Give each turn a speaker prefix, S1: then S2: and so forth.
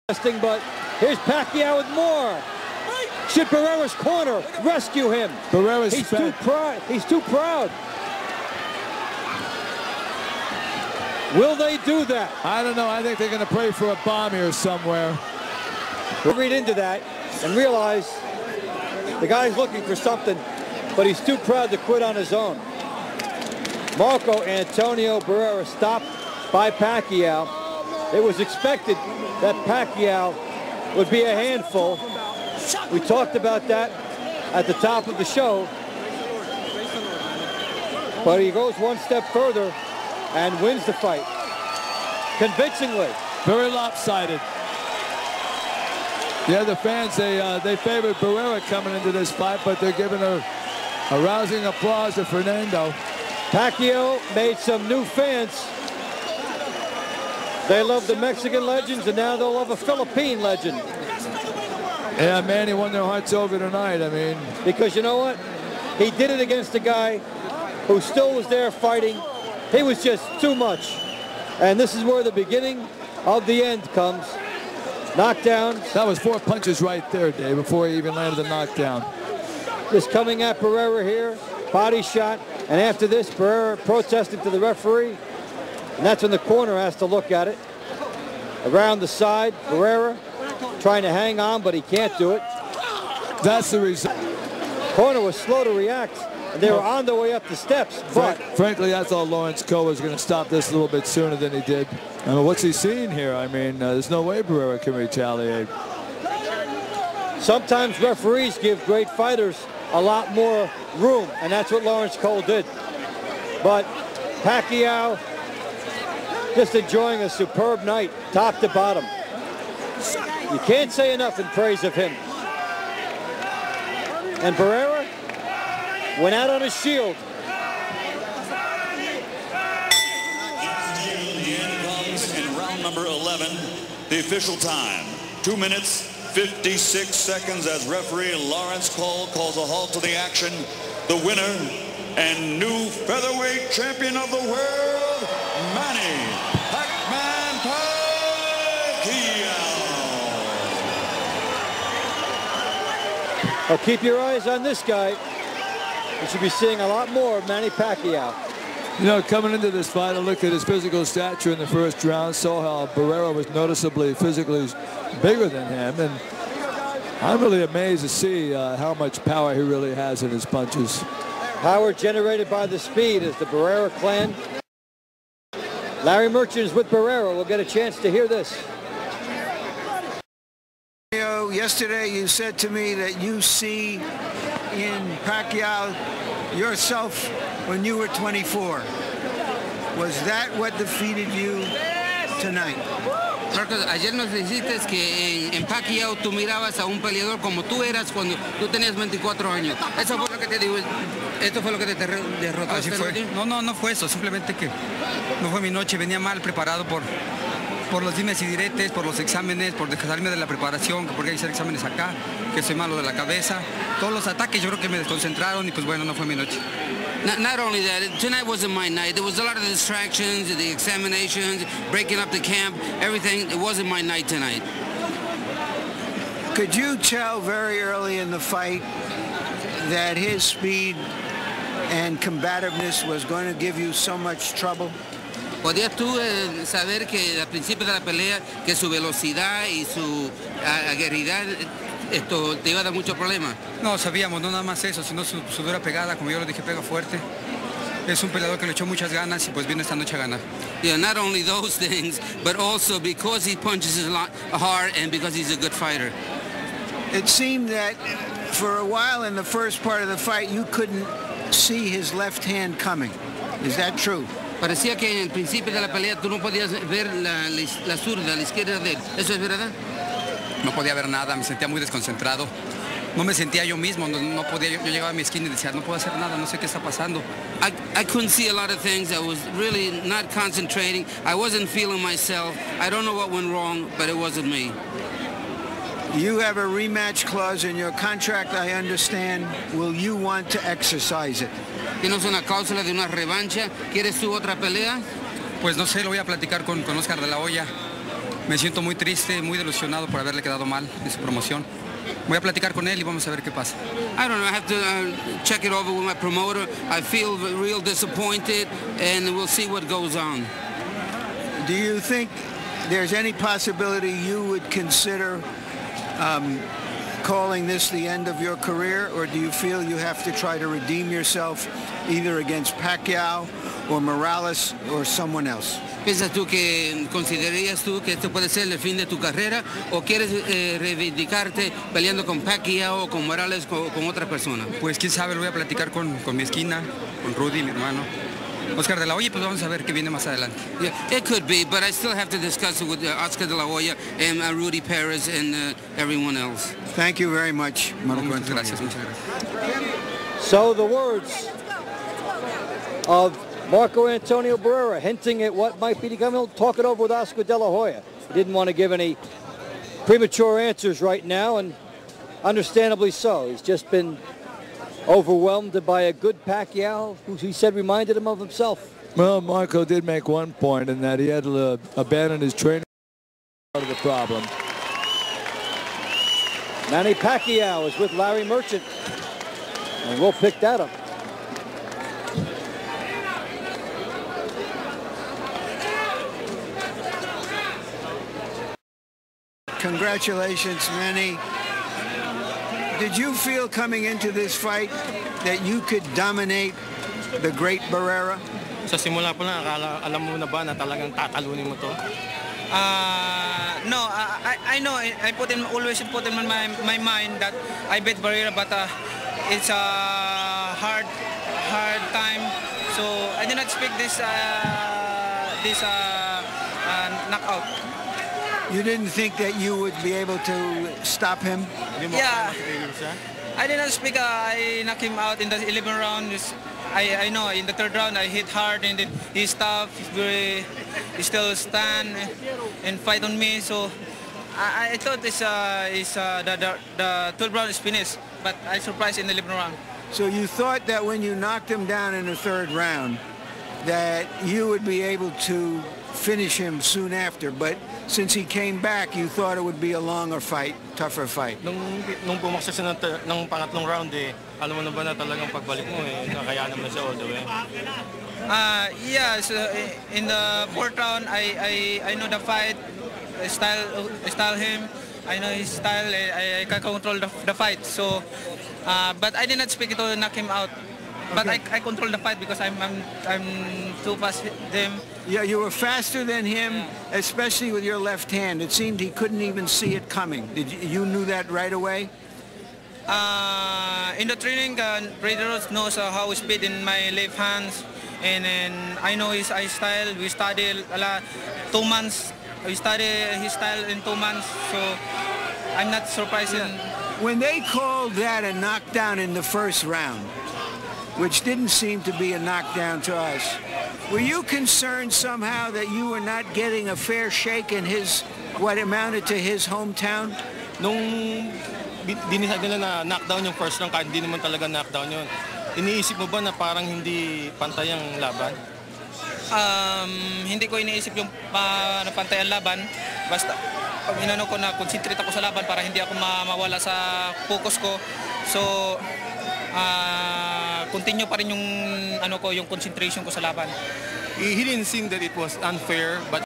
S1: But here's Pacquiao with more. Should Barrera's corner rescue him?
S2: Barrera's
S1: He's too proud. He's too proud. Will they do that?
S2: I don't know. I think they're going to pray for a bomb here somewhere.
S1: We'll read into that and realize the guy's looking for something, but he's too proud to quit on his own. Marco Antonio Barrera stopped by Pacquiao. It was expected that Pacquiao would be a handful. We talked about that at the top of the show. But he goes one step further and wins the fight convincingly.
S2: Very lopsided. Yeah, the fans, they favored Barrera coming into this fight, but they're giving a rousing applause to Fernando.
S1: Pacquiao made some new fans. They love the Mexican legends, and now they'll love a Philippine legend.
S2: Yeah, Manny won their hearts over tonight. I mean,
S1: because you know what? He did it against a guy who still was there fighting. He was just too much. And this is where the beginning of the end comes. Knockdown.
S2: That was 4 punches right there, Dave, before he even landed the knockdown.
S1: Just coming at Barrera here, body shot. And after this, Barrera protested to the referee. And that's when the corner has to look at it. Around the side, Barrera trying to hang on, but he can't do it.
S2: That's the result.
S1: Corner was slow to react, and they were on their way up the steps. But
S2: frankly, I thought Lawrence Cole was going to stop this a little bit sooner than he did. I mean, what's he seeing here? I mean, there's no way Barrera can retaliate.
S1: Sometimes referees give great fighters a lot more room, and that's what Lawrence Cole did. But Pacquiao just enjoying a superb night, top to bottom. You can't say enough in praise of him. And Barrera went out on his shield.
S3: The end comes in round number 11, the official time. 2 minutes, 56 seconds as referee Lawrence Cole calls a halt to the action. The winner and new featherweight champion of the world, Manny Pacquiao.
S1: Well, keep your eyes on this guy. You should be seeing a lot more of Manny Pacquiao.
S2: You know, coming into this fight, I looked at his physical stature in the first round, saw how Barrera was noticeably physically bigger than him, and I'm really amazed to see how much power he really has in his punches.
S1: Power generated by the speed as the Barrera clan. Larry Merchant is with Barrera. We'll get a chance to hear this.
S4: Yesterday you said to me that you see in Pacquiao yourself when you were 24. Was that what defeated you tonight?
S5: Marcos, ayer nos dijiste que en Pacquiao tú mirabas a un peleador como tú eras cuando tú tenías 24 años. Eso fue lo que te digo. ¿Esto fue lo que te derrotó?
S6: Así fue. No fue eso. Simplemente que no fue mi noche. Venía mal preparado por los dimes y diretes, por los exámenes, por salirme de la preparación, porque hay que hacer exámenes acá, que soy malo de la cabeza. Todos los ataques yo creo que me desconcentraron y pues bueno, no fue mi noche.
S5: Not only that, tonight wasn't my night. There was a lot of distractions, the examinations, breaking up the camp, everything. It wasn't my night tonight.
S4: Could you tell very early in the fight that his speed and combativeness was going to give you so much trouble?
S5: ¿Podías tú saber que al principio de la pelea que su velocidad y su aguerridad esto te iba a dar mucho problema?
S6: No, sabíamos, no nada más eso, sino su dura pegada, como yo lo dije, pega fuerte. Es un peleador que le echó muchas ganas y pues viene esta noche a ganar.
S5: Yeah, not only those things, but also because he punches a lot hard and because he's a good fighter.
S4: It seemed that for a while in the first part of the fight, you couldn't see his left hand coming. Is that true?
S5: Parecía que en el principio de la pelea tú no podías ver la zurda, la izquierda de él. ¿Eso es verdad?
S6: No podía ver nada, me sentía muy desconcentrado. No me sentía yo mismo, no podía, yo llegaba a mi esquina y decía, no puedo hacer nada, no sé qué está pasando.
S5: I couldn't see a lot of things. I was really not concentrating. I wasn't feeling myself. I don't know what went wrong, but it wasn't me.
S4: You have a rematch clause in your contract, I understand. Will you want to exercise it?
S5: ¿Tienes una cláusula de una revancha? ¿Quieres tú otra pelea?
S6: Pues no sé, lo voy a platicar con Oscar de la Hoya. Me siento muy triste, muy desilusionado por haberle quedado mal en su promoción. Voy a platicar con él y vamos a ver qué pasa.
S5: I don't know, I have to check it over with my promoter. I feel real disappointed, and we'll see what goes on.
S4: Do you think there's any possibility you would consider calling this the end of your career, or do you feel you have to try to redeem yourself either against Pacquiao or Morales or someone else?
S5: ¿Piensas tú que considerarías tú que esto puede ser el fin de tu carrera o quieres reivindicarte peleando con Pacquiao o con Morales o con otra persona?
S6: Pues quién sabe, lo voy a platicar con mi esquina, con Rudy, mi hermano. Oscar de la Hoya, pues vamos a ver qué viene más adelante.
S5: Yeah, it could be, but I still have to discuss it with Oscar de la Hoya and Rudy Perez and everyone else.
S4: Thank you very much, Marco
S6: Muchas
S4: Antonio.
S6: gracias, muchas gracias.
S1: So the words of Marco Antonio Barrera hinting at what might be to come. He'll talk it over with Oscar de la Hoya. He didn't want to give any premature answers right now, and understandably so. He's just been overwhelmed by a good Pacquiao, who he said reminded him of himself.
S2: Well, Marco did make one point in that he had to abandon his training. Part of the problem.
S1: Manny Pacquiao is with Larry Merchant, and we'll pick that up.
S4: Congratulations, Manny. Did you feel coming into this fight that you could dominate the great Barrera?
S7: Sa simula po lang, alam mo na ba na talagang tatalunin mo to?
S8: No, I know. I always put in my mind that I beat Barrera, but it's a hard time. So I did not expect this knockout.
S4: You didn't think that you would be able to stop him?
S8: Yeah, I did not expect I knocked him out in the 11th round. I know in the 3rd round I hit hard and then he stopped. He still stand and fight on me. So I thought the 12th round is finished, but I surprised in the 11th round.
S4: So you thought that when you knocked him down in the 3rd round that you would be able to finish him soon after, but since he came back, you thought it would be a longer fight, tougher fight.
S7: Nung bumaksak siya ng pangatlong round, alam mo na ba na talagang pagbalik mo, kakayanan mo siya all the way?
S8: Yeah, so in the 4th round, I know the fight, style him. I know his style, I can control the fight. So, but I did not expect to knock him out. But okay. I control the fight because I'm too fast him.
S4: Yeah, you were faster than him, especially with your left hand. It seemed he couldn't even see it coming. You knew that right away?
S8: In the training, Barrera knows how to speed in my left hands, and I know his style. We studied a lot, 2 months. We studied his style in 2 months, so I'm not surprised.
S4: Yeah. When they called that a knockdown in the 1st round, which didn't seem to be a knockdown to us, were you concerned somehow that you were not getting a fair shake in what amounted to his hometown?
S7: Nung dinisag nila na knockdown yung 1st round, kahit hindi naman talaga knockdown yun, iniisip mo ba na parang hindi pantay ang laban?
S8: Hindi ko iniisip yung pantay ang laban. Basta inano ko na concentrate ako sa laban para hindi ako mawala sa focus ko. So continue pa rin yung yung concentration ko sa laban.
S7: He didn't seem that it was unfair, but